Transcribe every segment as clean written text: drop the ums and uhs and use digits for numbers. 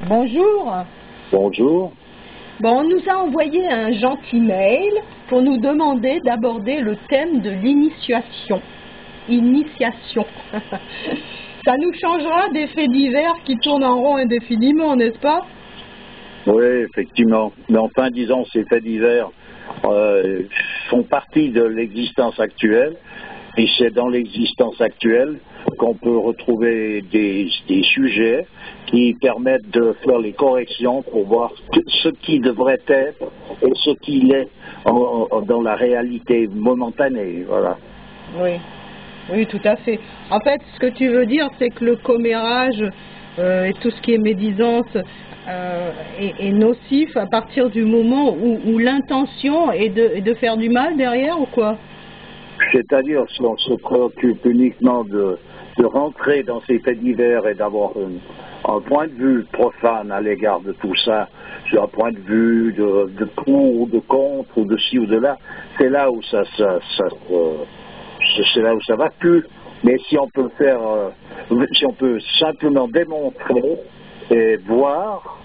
Bonjour. Bonjour. Bon, on nous a envoyé un gentil mail pour nous demander d'aborder le thème de l'initiation. Initiation. Ça nous changera des faits divers qui tournent en rond indéfiniment, n'est-ce pas? Oui, effectivement. Mais enfin, disons, ces faits divers font partie de l'existence actuelle. Et c'est dans l'existence actuelle qu'on peut retrouver des sujets qui permettent de faire les corrections pour voir ce qui devrait être et ce qu'il est dans la réalité momentanée. Voilà. Oui. Oui, tout à fait. En fait, ce que tu veux dire, c'est que le commérage et tout ce qui est médisance est nocif à partir du moment où l'intention est de faire du mal derrière, ou quoi? C'est-à-dire, si on se préoccupe uniquement de rentrer dans ces faits divers et d'avoir un point de vue profane à l'égard de tout ça, sur un point de vue de pour ou de contre ou de ci ou de là, c'est là où c'est là où ça va plus. Mais si on peut faire, si on peut simplement démontrer et voir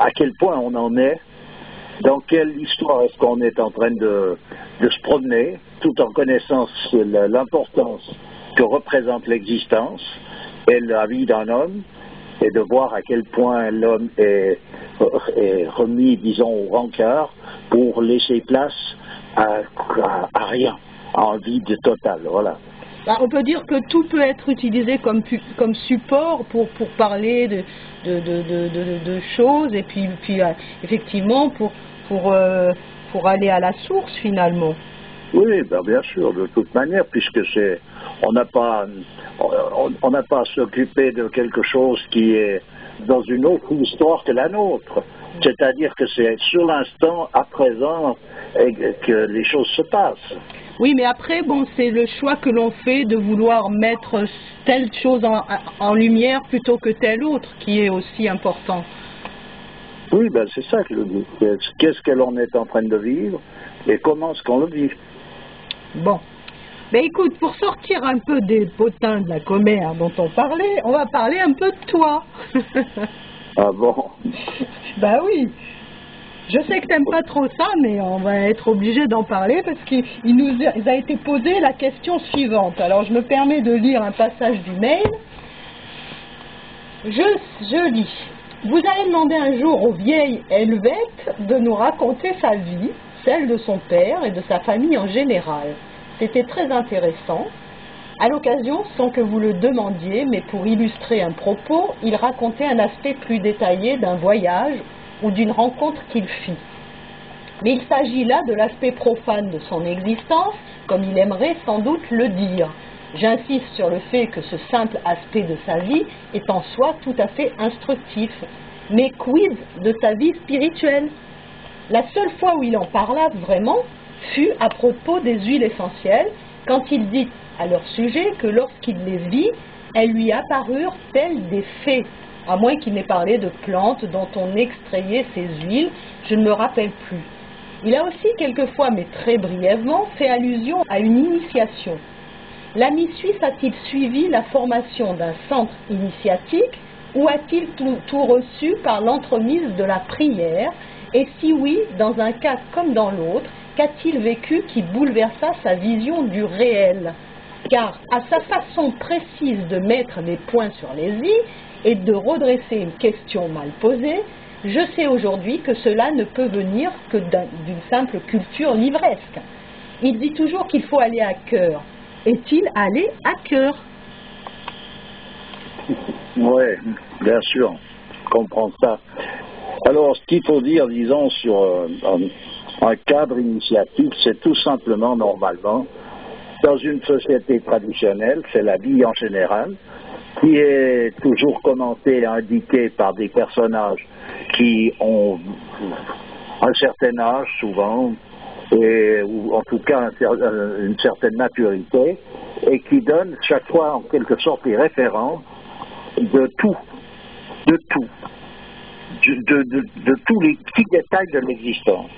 à quel point on en est, dans quelle histoire est-ce qu'on est en train de se promener, tout en connaissant l'importance que représente l'existence et la vie d'un homme, et de voir à quel point l'homme est remis, disons, au rencard pour laisser place à rien, à un vide total, voilà. Bah, on peut dire que tout peut être utilisé comme support pour parler de choses et puis effectivement pour aller à la source finalement. Oui, ben bien sûr, de toute manière, puisque on n'a pas à s'occuper de quelque chose qui est dans une autre histoire que la nôtre. C'est-à-dire que c'est sur l'instant, à présent, que les choses se passent. Oui, mais après, bon, c'est le choix que l'on fait de vouloir mettre telle chose en lumière plutôt que telle autre qui est aussi important. Oui, ben c'est ça que je dis. Qu'est-ce que l'on est en train de vivre et comment est-ce qu'on le vit? Bon. Ben écoute, pour sortir un peu des potins de la commère dont on parlait, on va parler un peu de toi. Ah bon? Ben oui. Je sais que t'aimes pas trop ça, mais on va être obligé d'en parler parce qu'il nous a été posé la question suivante. Alors je me permets de lire un passage du mail. Je lis. Vous avez demandé un jour aux vieilles Helvètes de nous raconter sa vie, celle de son père et de sa famille en général. C'était très intéressant. À l'occasion, sans que vous le demandiez, mais pour illustrer un propos, il racontait un aspect plus détaillé d'un voyage ou d'une rencontre qu'il fit. Mais il s'agit là de l'aspect profane de son existence, comme il aimerait sans doute le dire. J'insiste sur le fait que ce simple aspect de sa vie est en soi tout à fait instructif. Mais quid de sa vie spirituelle? La seule fois où il en parla vraiment fut à propos des huiles essentielles, quand il dit à leur sujet que lorsqu'il les vit, elles lui apparurent telles des fées, à moins qu'il n'ait parlé de plantes dont on extrayait ces huiles, je ne me rappelle plus. Il a aussi quelquefois, mais très brièvement, fait allusion à une initiation. L'ami suisse a-t-il suivi la formation d'un centre initiatique ou a-t-il tout reçu par l'entremise de la prière? Et si oui, dans un cas comme dans l'autre, qu'a-t-il vécu qui bouleversa sa vision du réel? Car à sa façon précise de mettre les points sur les i et de redresser une question mal posée, je sais aujourd'hui que cela ne peut venir que d'une simple culture livresque. Il dit toujours qu'il faut aller à cœur. Est-il allé à cœur? Oui, bien sûr, je comprends ça. Alors, ce qu'il faut dire, disons, sur un cadre initiatique, c'est tout simplement, normalement, dans une société traditionnelle, c'est la vie en général, qui est toujours commentée et indiquée par des personnages qui ont un certain âge, souvent, ou en tout cas une certaine maturité, et qui donnent chaque fois, en quelque sorte, des références de tout, de tous les petits détails de l'existence.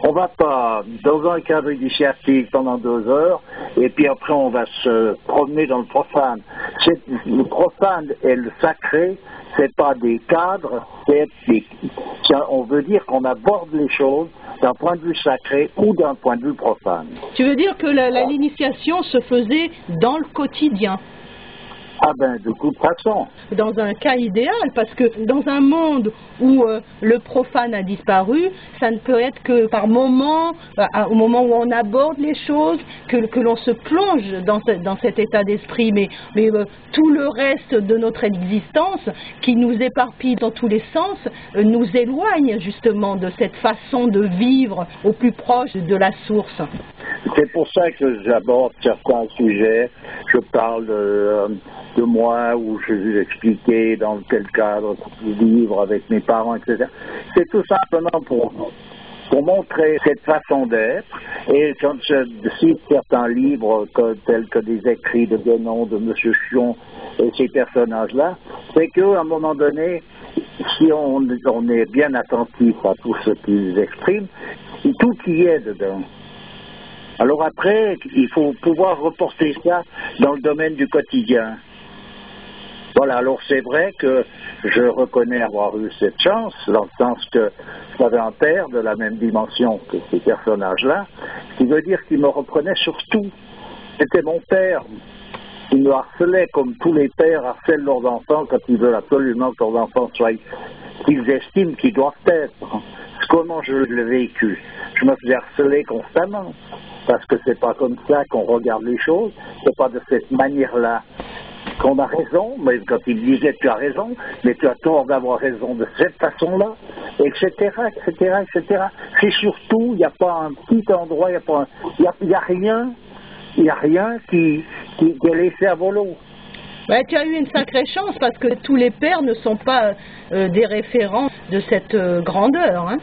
On ne va pas dans un cadre initiatique pendant 2 heures et puis après on va se promener dans le profane. Le profane et le sacré, c'est pas des cadres, on veut dire qu'on aborde les choses d'un point de vue sacré ou d'un point de vue profane. Tu veux dire que l'initiation se faisait dans le quotidien? Ah ben, de toute façon. Dans un cas idéal, parce que dans un monde où le profane a disparu, ça ne peut être que par moment, au moment où on aborde les choses, que l'on se plonge dans cet état d'esprit. Mais tout le reste de notre existence, qui nous éparpille dans tous les sens, nous éloigne justement de cette façon de vivre au plus proche de la source. C'est pour ça que j'aborde certains sujets. Je parle de moi, où je vais expliquer dans quel cadre je vivre avec mes parents, etc. C'est tout simplement pour montrer cette façon d'être. Et quand je cite certains livres tels que des écrits de Guénon, de M. Chion et ces personnages-là, c'est qu'à un moment donné, si on est bien attentif à tout ce qu'ils expriment, tout y est dedans. Alors après, il faut pouvoir reporter ça dans le domaine du quotidien. Voilà, alors c'est vrai que je reconnais avoir eu cette chance, dans le sens que j'avais un père de la même dimension que ces personnages-là, ce qui veut dire qu'il me reprenait sur tout. C'était mon père. Il me harcelait comme tous les pères harcèlent leurs enfants quand ils veulent absolument que leurs enfants soient qu'ils estiment qu'ils doivent être. Comment je l'ai vécu? Je me faisais harceler constamment, parce que c'est pas comme ça qu'on regarde les choses, c'est pas de cette manière-là qu'on a raison, mais quand il me disait tu as raison, mais tu as tort d'avoir raison de cette façon-là, etc., etc., etc. C'est surtout, il n'y a pas un petit endroit, il n'y a rien qui est laissé à volo. Ouais, tu as eu une sacrée chance parce que tous les pères ne sont pas des référents de cette grandeur, hein.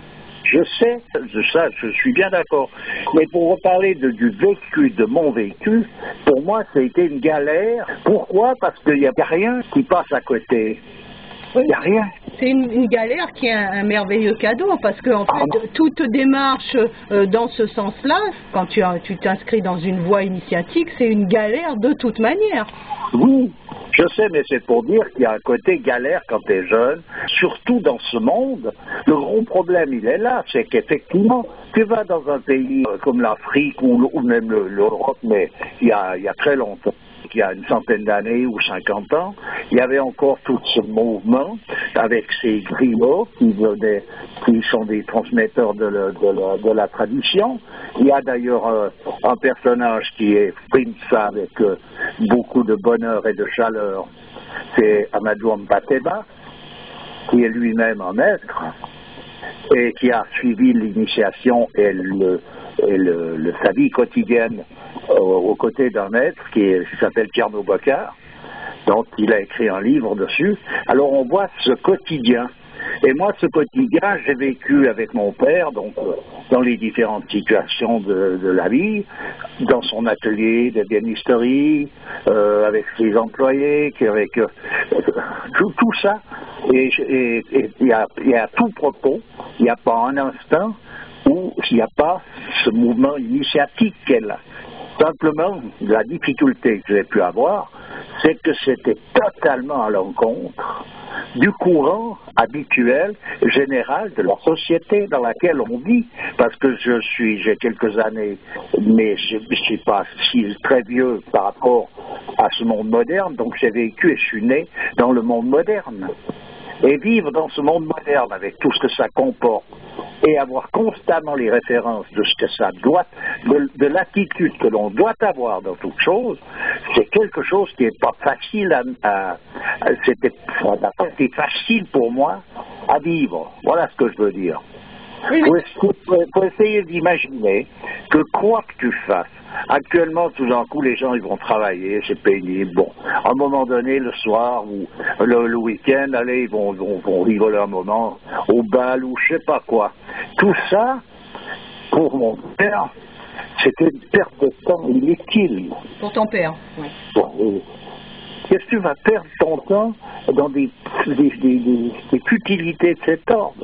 Je sais, je suis bien d'accord. Mais pour reparler du vécu, de mon vécu, pour moi, ça a été une galère. Pourquoi? Parce qu'il n'y a rien qui passe à côté. Il n'y a rien. C'est une galère qui est un merveilleux cadeau, parce que en fait, toute démarche dans ce sens-là, quand tu t'inscris dans une voie initiatique, c'est une galère de toute manière. Oui, je sais, mais c'est pour dire qu'il y a un côté galère quand tu es jeune, surtout dans ce monde. Le gros problème, il est là, c'est qu'effectivement, tu vas dans un pays comme l'Afrique ou même l'Europe, mais il y a très longtemps, il y a une centaine d'années ou 50 ans, il y avait encore tout ce mouvement avec ces griots qui sont des transmetteurs de la tradition. Il y a d'ailleurs un personnage qui exprime ça avec beaucoup de bonheur et de chaleur. C'est Amadou Mpateba, qui est lui-même un maître et qui a suivi l'initiation et sa vie quotidienne aux côtés d'un maître qui s'appelle Tierno Bokar. Donc il a écrit un livre dessus. Alors on voit ce quotidien. Et moi, ce quotidien, j'ai vécu avec mon père, donc dans les différentes situations de la vie, dans son atelier d'ébénisterie, avec ses employés, avec tout ça. Et à tout propos, il n'y a pas un instant où il n'y a pas ce mouvement initiatique qu'elle a. Simplement, la difficulté que j'ai pu avoir, c'est que c'était totalement à l'encontre du courant habituel, général de la société dans laquelle on vit. Parce que j'ai quelques années, mais je ne suis pas si très vieux par rapport à ce monde moderne, donc j'ai vécu et je suis né dans le monde moderne. Et vivre dans ce monde moderne avec tout ce que ça comporte et avoir constamment les références de ce que ça doit, de l'attitude que l'on doit avoir dans toute chose, c'est quelque chose qui n'est pas facile ça n'a pas été facile pour moi à vivre. Voilà ce que je veux dire. Il faut essayer d'imaginer que quoi que tu fasses, actuellement, tout d'un coup, les gens ils vont travailler, c'est pénible. Bon, à un moment donné, le soir ou le week-end, allez, ils vont rigoler un moment au bal ou je sais pas quoi. Tout ça, pour mon père, c'était une perte de temps inutile. Pour ton père, oui. Bon, qu'est-ce que tu vas perdre ton temps dans des futilités de cet ordre?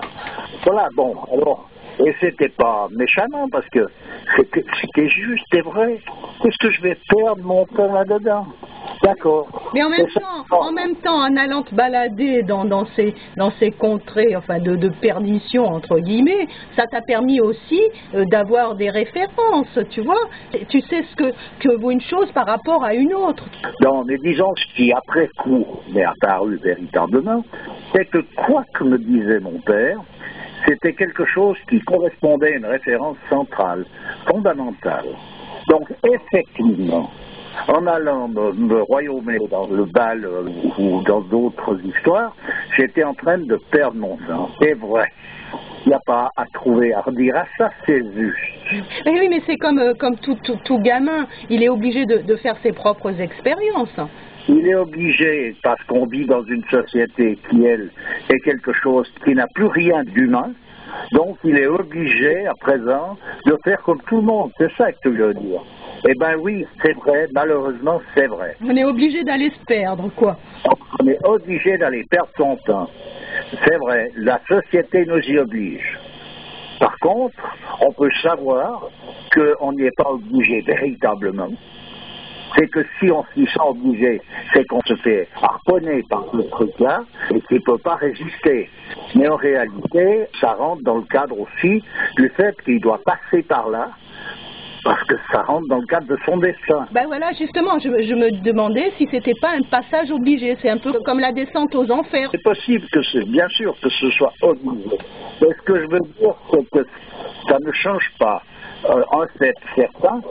Voilà, bon, alors, et c'était pas méchamment, parce que c'était juste et vrai. Qu'est-ce que je vais perdre mon temps là-dedans? D'accord. Mais en même temps, en allant te balader dans ces contrées, enfin de perdition entre guillemets, ça t'a permis aussi d'avoir des références, tu vois. Tu sais que vaut une chose par rapport à une autre. Non, mais disons ce qui après coup m'est apparu véritablement, c'est que quoi que me disait mon père, c'était quelque chose qui correspondait à une référence centrale, fondamentale. Donc effectivement, en allant me royaumer dans le bal ou dans d'autres histoires, j'étais en train de perdre mon sens. C'est vrai. Il n'y a pas à trouver à redire à ça, c'est juste. Mais oui, mais c'est comme tout gamin, il est obligé de faire ses propres expériences. Il est obligé, parce qu'on vit dans une société qui, elle, est quelque chose qui n'a plus rien d'humain, donc il est obligé, à présent, de faire comme tout le monde. C'est ça que tu veux dire. Eh bien oui, c'est vrai, malheureusement, c'est vrai. On est obligé d'aller se perdre, quoi. On est obligé d'aller perdre son temps. C'est vrai, la société nous y oblige. Par contre, on peut savoir qu'on n'y est pas obligé véritablement. C'est que si on s'y sent obligé, c'est qu'on se fait harponner par ce truc-là et qu'il ne peut pas résister. Mais en réalité, ça rentre dans le cadre aussi du fait qu'il doit passer par là, parce que ça rentre dans le cadre de son destin. Ben voilà, justement, je me demandais si c'était pas un passage obligé. C'est un peu comme la descente aux enfers. C'est possible bien sûr que ce soit obligé. Mais ce que je veux dire, c'est que ça ne change pas un fait certain,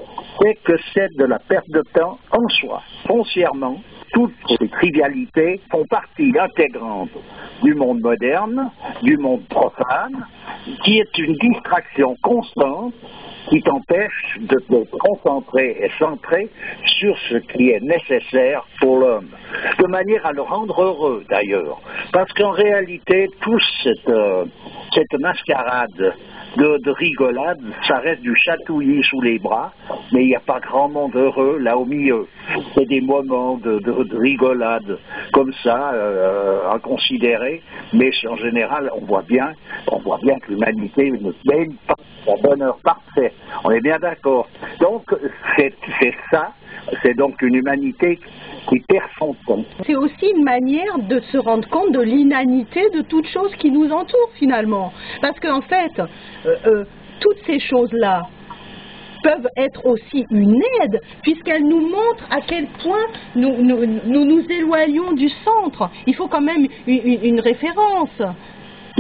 c'est que c'est de la perte de temps en soi. Foncièrement, toutes ces trivialités font partie intégrante du monde moderne, du monde profane, qui est une distraction constante qui t'empêche de te concentrer et centrer sur ce qui est nécessaire pour l'homme, de manière à le rendre heureux d'ailleurs. Parce qu'en réalité, toute cette mascarade de rigolade, ça reste du chatouillis sous les bras, mais il n'y a pas grand monde heureux là au milieu. C'est des moments de rigolade comme ça, à considérer, mais en général, on voit bien que l'humanité ne mène pas un bonheur parfait. On est bien d'accord. Donc, c'est ça, c'est donc une humanité qui perd son temps. C'est aussi une manière de se rendre compte de l'inanité de toute chose qui nous entoure finalement. Parce qu'en fait, toutes ces choses-là peuvent être aussi une aide, puisqu'elles nous montrent à quel point nous éloignons du centre. Il faut quand même une référence.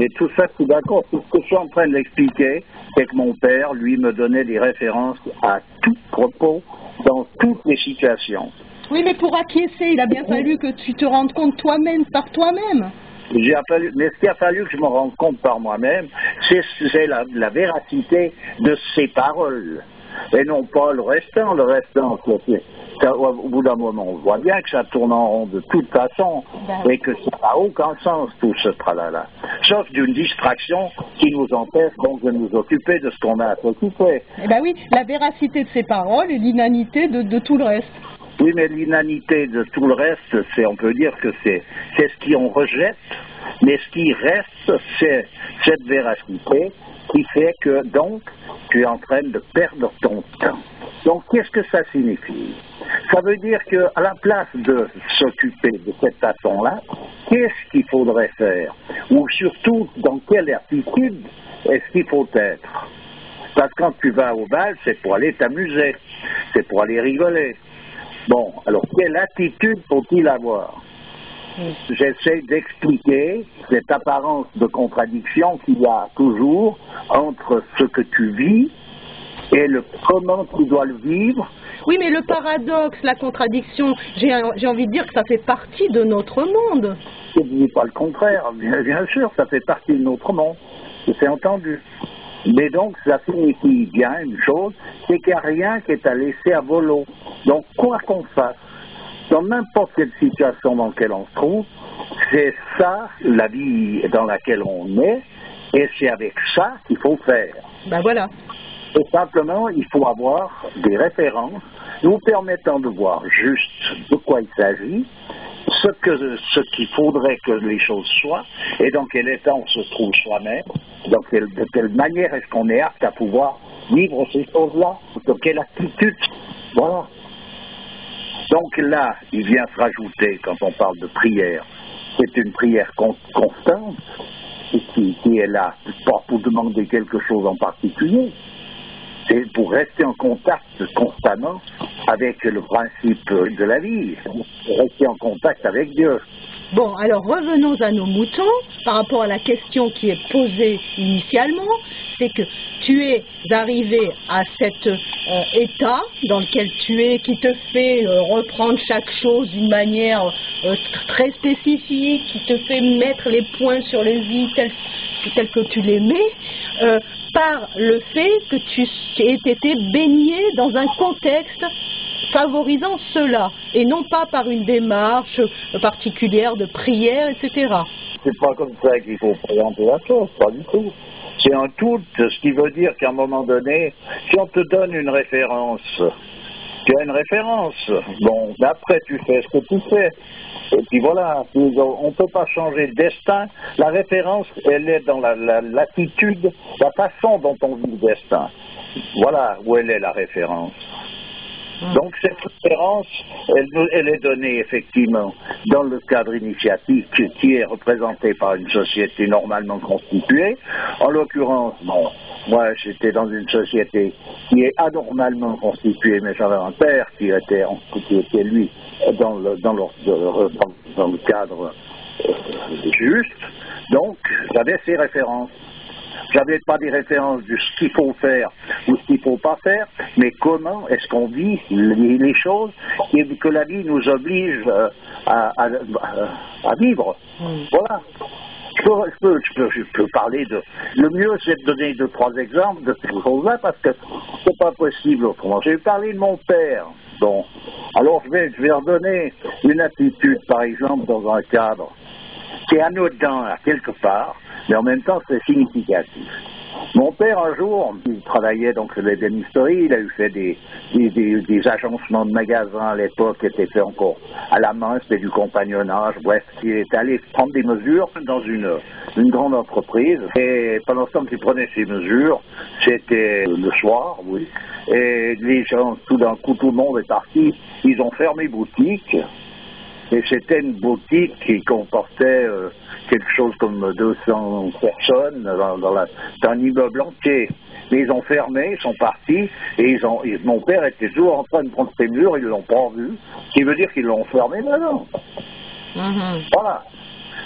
Et tout ça, je suis d'accord. Tout ce que je suis en train d'expliquer, c'est que mon père, lui, me donnait des références à tout propos, dans toutes les situations. Oui, mais pour acquiescer, il a bien fallu que tu te rendes compte toi-même, par toi-même. Mais ce qu'il a fallu que je me rende compte par moi-même, c'est la véracité de ses paroles. Et non pas le restant. Le restant, au bout d'un moment, on voit bien que ça tourne en rond de toute façon, et que ça n'a aucun sens, tout ce tralala. Sauf d'une distraction qui nous empêche donc de nous occuper de ce qu'on a à s'occuper. Eh bien oui, la véracité de ses paroles et l'inanité de tout le reste. Oui, mais l'inanité de tout le reste, on peut dire que c'est ce qu'on rejette, mais ce qui reste, c'est cette véracité qui fait que, donc, tu es en train de perdre ton temps. Donc, qu'est-ce que ça signifie? Ça veut dire qu'à la place de s'occuper de cette façon-là, qu'est-ce qu'il faudrait faire? Ou surtout, dans quelle attitude est-ce qu'il faut être? Parce que quand tu vas au bal, c'est pour aller t'amuser, c'est pour aller rigoler. Bon, alors quelle attitude faut-il avoir? J'essaie d'expliquer cette apparence de contradiction qu'il y a toujours entre ce que tu vis et comment tu dois le vivre. Oui, mais le paradoxe, la contradiction, j'ai envie de dire que ça fait partie de notre monde. Je ne dis pas le contraire, bien sûr, ça fait partie de notre monde, c'est entendu. Mais donc, ça signifie bien une chose, c'est qu'il n'y a rien qui est à laisser à volo. Donc, quoi qu'on fasse, dans n'importe quelle situation dans laquelle on se trouve, c'est ça, la vie dans laquelle on est, et c'est avec ça qu'il faut faire. Ben voilà. Et simplement, il faut avoir des références nous permettant de voir juste de quoi il s'agit, ce qu'il faudrait que les choses soient, et dans quel état on se trouve soi-même, de quelle manière est-ce qu'on est apte à pouvoir vivre ces choses-là, de quelle attitude, voilà. Donc là, il vient se rajouter, quand on parle de prière, c'est une prière constante, qui est là, pas pour demander quelque chose en particulier, c'est pour rester en contact constamment avec le principe de la vie, rester en contact avec Dieu. Bon, alors revenons à nos moutons par rapport à la question qui est posée initialement, c'est que tu es arrivé à cet état dans lequel tu es, qui te fait reprendre chaque chose d'une manière très spécifique, qui te fait mettre les points sur les i tels que tu les mets, par le fait que tu aies été baigné dans un contexte favorisant cela, et non pas par une démarche particulière de prière, etc. C'est pas comme ça qu'il faut présenter la chose, pas du tout. C'est un tout, ce qui veut dire qu'à un moment donné, si on te donne une référence, tu as une référence. Bon, après tu fais ce que tu fais. Et puis voilà, on ne peut pas changer le destin. La référence, elle est dans l'attitude, la façon dont on vit le destin. Voilà où elle est la référence. Donc cette référence, elle est donnée effectivement dans le cadre initiatique qui est représenté par une société normalement constituée. En l'occurrence, bon, moi j'étais dans une société qui est anormalement constituée, mais j'avais un père qui était lui dans le cadre juste. Donc j'avais ces références. J'avais pas des références de ce qu'il faut faire ou ce qu'il ne faut pas faire, mais comment est-ce qu'on vit les choses et que la vie nous oblige à vivre. Voilà. Je peux parler de... Le mieux, c'est de donner 2-3 exemples de ces choses-là parce que c'est pas possible autrement. J'ai parlé de mon père. Bon. Alors, je vais redonner une attitude, par exemple, dans un cadre qui est anodin à quelque part, mais en même temps c'est significatif. Mon père, un jour, il travaillait donc sur l'ébénisterie, il a eu fait des agencements de magasins à l'époque qui étaient faits encore à la main, c'était du compagnonnage, bref, il est allé prendre des mesures dans une grande entreprise, et pendant ce temps qu'il prenait ces mesures, c'était le soir, oui, et les gens, tout d'un coup, tout le monde est parti, ils ont fermé boutique. Et c'était une boutique qui comportait quelque chose comme 200 personnes dans un immeuble entier. Mais ils ont fermé, ils sont partis, et mon père était toujours en train de prendre ses mesures, ils ne l'ont pas vu, ce qui veut dire qu'ils l'ont fermé maintenant. Voilà.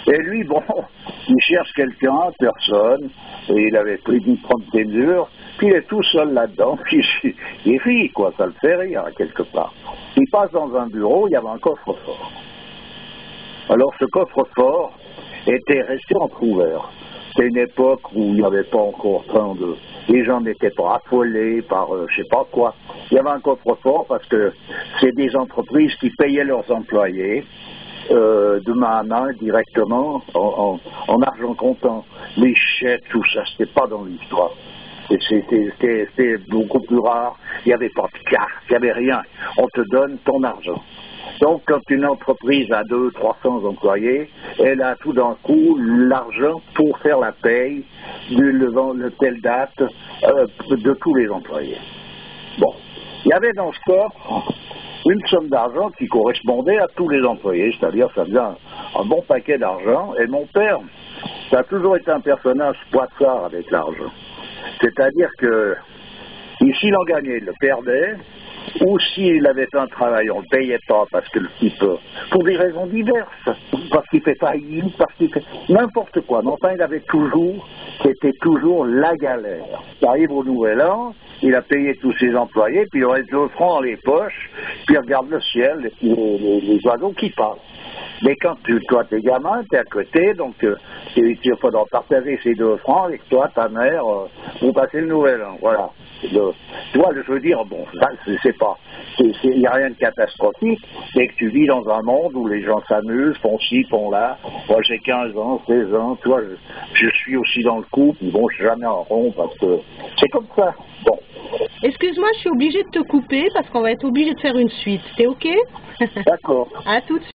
Et lui, bon, il cherche quelqu'un, personne, et il avait prévu de prendre ses mesures, puis il est tout seul là-dedans, puis il rit, quoi, ça le fait rire, quelque part. Il passe dans un bureau, il y avait un coffre-fort. Alors ce coffre-fort était resté entrouvert. C'était une époque où il n'y avait pas encore tant de... Les gens n'étaient pas affolés par je sais pas quoi. Il y avait un coffre-fort parce que c'est des entreprises qui payaient leurs employés de main à main directement en argent comptant. Les chèques, tout ça, c'était pas dans l'histoire. C'était beaucoup plus rare. Il n'y avait pas de carte, il n'y avait rien. On te donne ton argent. Donc, quand une entreprise a 200-300 employés, elle a tout d'un coup l'argent pour faire la paye de telle date de tous les employés. Bon, il y avait dans ce coffre une somme d'argent qui correspondait à tous les employés, c'est-à-dire ça faisait un bon paquet d'argent. Et mon père, ça a toujours été un personnage poissard avec l'argent. C'est-à-dire que s'il en gagnait, il le perdait. Ou s'il avait fait un travail, on ne le payait pas parce que le type, pour des raisons diverses, parce qu'il fait faillite, parce qu'il fait n'importe quoi. Mais enfin, il avait toujours, c'était toujours la galère. Il arrive au Nouvel An, il a payé tous ses employés, puis il reste 2 francs dans les poches, puis il regarde le ciel, les oiseaux qui passent. Mais quand toi, t'es gamin, t'es à côté, donc il faudra partager ces 2 francs avec toi, ta mère, pour passer le Nouvel An. Voilà. Tu vois, je veux dire, bon, ça, c'est pas, il n'y a rien de catastrophique, c'est que tu vis dans un monde où les gens s'amusent, font ci, font là. Moi, j'ai 15 ans, 16 ans, tu vois, je suis aussi dans le couple, bon, je suis jamais en rond parce que c'est comme ça. Bon. Excuse-moi, je suis obligée de te couper parce qu'on va être obligé de faire une suite. T'es OK? D'accord. À tout de suite.